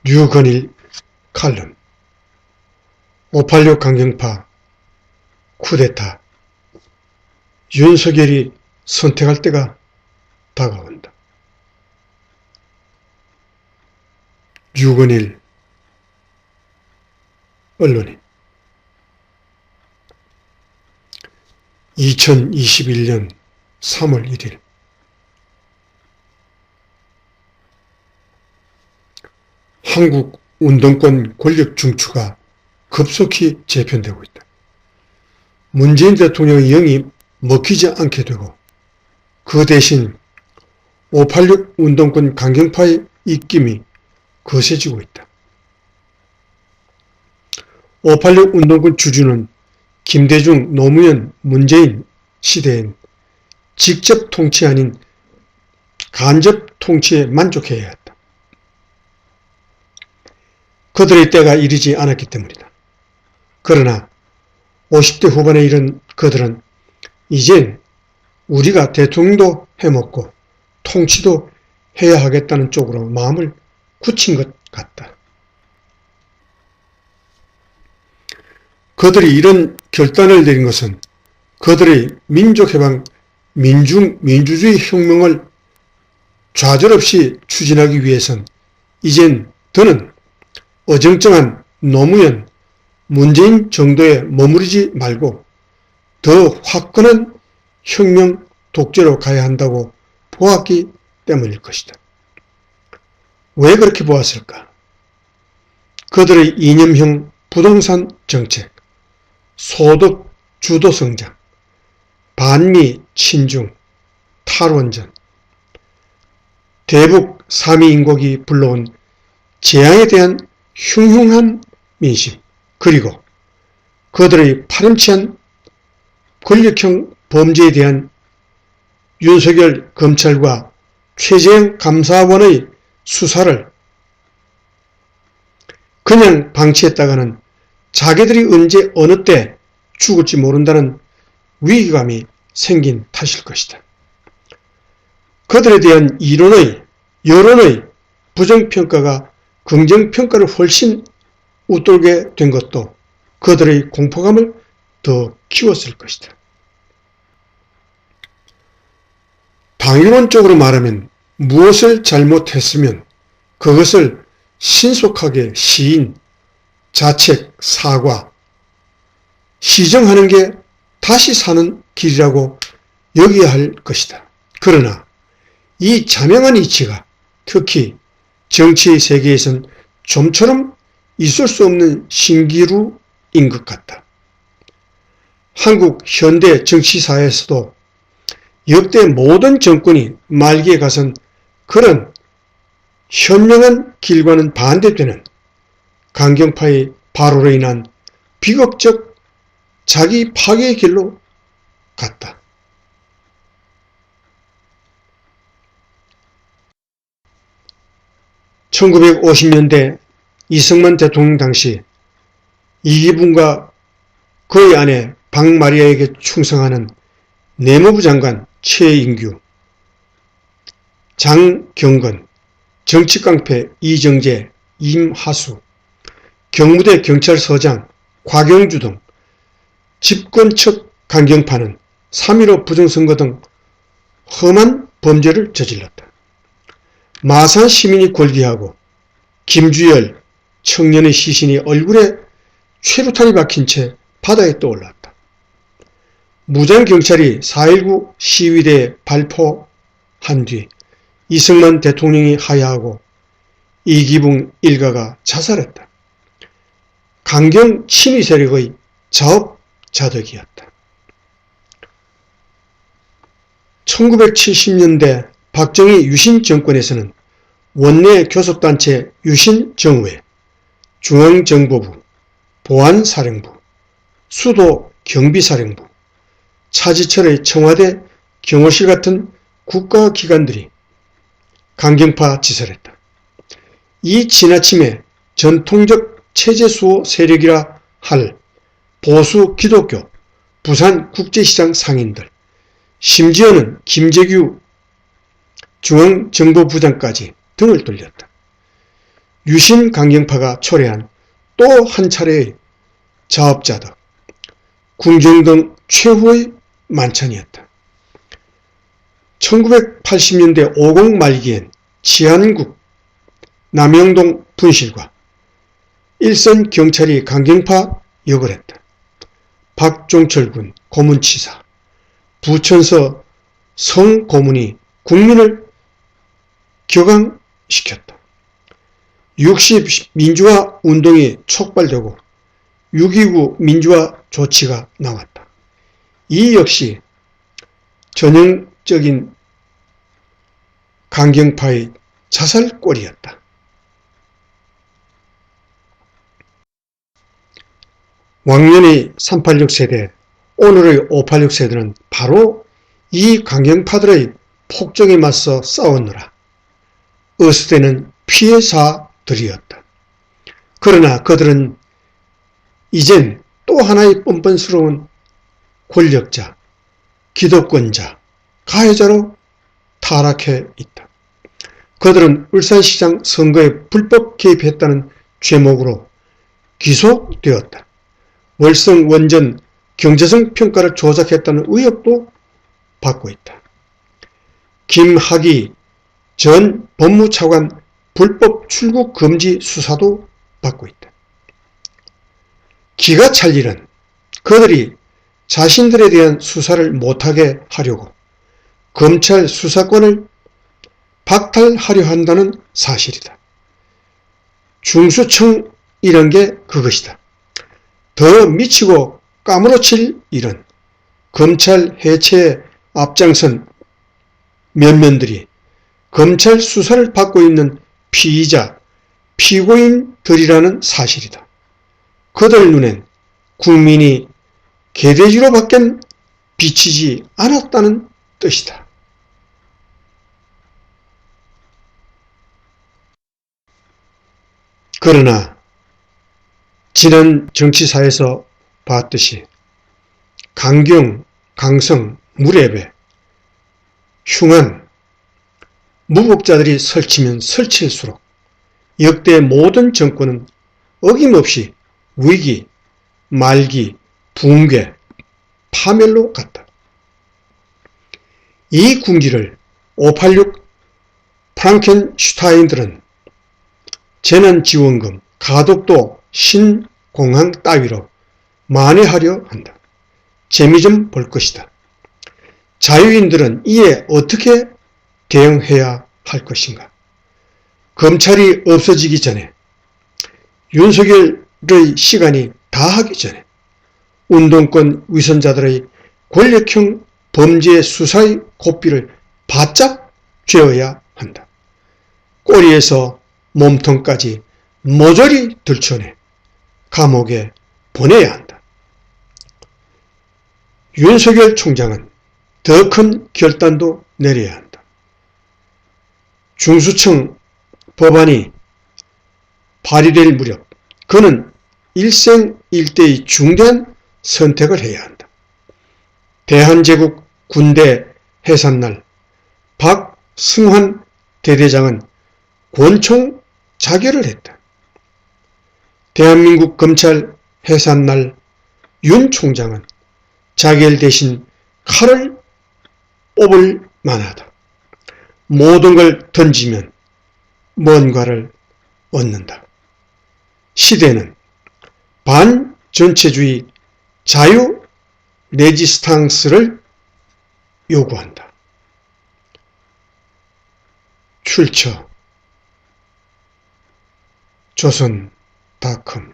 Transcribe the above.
류건일 칼럼 586 강경파 쿠데타 윤석열이 선택할 때가 다가온다. 류건일 언론인 2021년 3월 1일 한국 운동권 권력 중추가 급속히 재편되고 있다. 문재인 대통령의 영이 먹히지 않게 되고 그 대신 586 운동권 강경파의 입김이 거세지고 있다. 586 운동권 주주는 김대중, 노무현, 문재인 시대엔 직접 통치 아닌 간접 통치에 만족해야 했다. 그들의 때가 이르지 않았기 때문이다. 그러나 50대 후반에 이른 그들은 이젠 우리가 대통령도 해먹고 통치도 해야 하겠다는 쪽으로 마음을 굳힌 것 같다. 그들이 이런 결단을 내린 것은 그들의 민족해방 민주주의 혁명을 좌절없이 추진하기 위해선 이젠 더는 어정쩡한 노무현, 문재인 정도에 머무르지 말고 더 화끈한 혁명 독재로 가야 한다고 보았기 때문일 것이다. 왜 그렇게 보았을까? 그들의 이념형 부동산 정책, 소득 주도 성장, 반미 친중, 탈원전, 대북 3위 인국이 불러온 재앙에 대한 흉흉한 민심, 그리고 그들의 파렴치한 권력형 범죄에 대한 윤석열 검찰과 최재형 감사원의 수사를 그냥 방치했다가는 자기들이 언제 어느 때 죽을지 모른다는 위기감이 생긴 탓일 것이다. 그들에 대한 여론의 부정평가가 긍정평가를 훨씬 웃돌게 된 것도 그들의 공포감을 더 키웠을 것이다. 방위론적으로 말하면 무엇을 잘못했으면 그것을 신속하게 시인, 자책, 사과, 시정하는 게 다시 사는 길이라고 여겨야 할 것이다. 그러나 이 자명한 이치가 특히 정치의 세계에선 좀처럼 있을 수 없는 신기루인 것 같다. 한국 현대 정치사에서도 역대 모든 정권이 말기에 가선 그런 현명한 길과는 반대되는 강경파의 발호로 인한 비극적 자기 파괴의 길로 갔다. (1950년대) 이승만 대통령 당시 이기붕과 그의 아내 박마리아에게 충성하는 내무부 장관 최인규, 장경건, 정치깡패 이정재, 임하수, 경무대 경찰서장 곽영주 등 집권측 강경파는 3.15 부정선거 등 험한 범죄를 저질렀다. 마산 시민이 골기하고 김주열 청년의 시신이 얼굴에 최루탄이 박힌 채 바다에 떠올랐다. 무장경찰이 4.19 시위대에 발포한 뒤 이승만 대통령이 하야하고 이기붕 일가가 자살했다. 강경 친위 세력의 자업자득이었다. 1970년대 박정희 유신 정권에서는 원내 교섭단체 유신정회, 중앙정보부, 보안사령부, 수도 경비사령부, 차지철의 청와대 경호실 같은 국가기관들이 강경파 짓을 했다. 이 지나침에 전통적 체제수호 세력이라 할 보수 기독교, 부산국제시장 상인들, 심지어는 김재규 중앙정보부장까지 등을 돌렸다. 유신 강경파가 초래한 또 한 차례의 자업자득, 궁정 등 최후의 만찬이었다. 1980년대 50 말기엔 치안국 남영동 분실과 일선 경찰이 강경파 역을 했다. 박종철군 고문치사, 부천서 성고문이 국민을 격앙시켰다. 60 민주화 운동이 촉발되고 6.29 민주화 조치가 나왔다. 이 역시 전형적인 강경파의 자살골이었다. 왕년의 386 세대, 오늘의 586 세대는 바로 이 강경파들의 폭정에 맞서 싸웠노라. 어스되는 피해자들이었다. 그러나 그들은 이젠 또 하나의 뻔뻔스러운 권력자, 기득권자, 가해자로 타락해 있다. 그들은 울산시장 선거에 불법 개입했다는 죄목으로 기소되었다. 월성 원전 경제성 평가를 조작했다는 의혹도 받고 있다. 김학의 전 법무차관 불법 출국 금지 수사도 받고 있다. 기가 찰 일은 그들이 자신들에 대한 수사를 못하게 하려고 검찰 수사권을 박탈하려 한다는 사실이다. 중수청이란 게 그것이다. 더 미치고 까무러칠 일은 검찰 해체에 앞장선 면면들이 검찰 수사를 받고 있는 피의자, 피고인들이라는 사실이다. 그들 눈엔 국민이 개돼지로밖엔 비치지 않았다는 뜻이다. 그러나 지난 정치사에서 봤듯이 강경, 강성, 무례배, 흉한 무법자들이 설치면 설칠수록 역대 모든 정권은 어김없이 위기, 말기, 붕괴, 파멸로 갔다. 이 군기를 586 프랑켄슈타인들은 재난지원금, 가덕도, 신공항 따위로 만회하려 한다. 재미 좀 볼 것이다. 자유인들은 이에 어떻게 대응해야 할 것인가? 검찰이 없어지기 전에, 윤석열의 시간이 다하기 전에 운동권 위선자들의 권력형 범죄 수사의 고삐를 바짝 쥐어야 한다. 꼬리에서 몸통까지 모조리 들춰내 감옥에 보내야 한다. 윤석열 총장은 더 큰 결단도 내려야 한다. 중수청 법안이 발의될 무렵 그는 일생일대의 중대한 선택을 해야 한다. 대한제국 군대 해산날 박승환 대대장은 권총 자결을 했다. 대한민국 검찰 해산날 윤 총장은 자결 대신 칼을 뽑을 만하다. 모든 걸 던지면 뭔가를 얻는다. 시대는 반전체주의 자유 레지스탕스를 요구한다. 출처 조선닷컴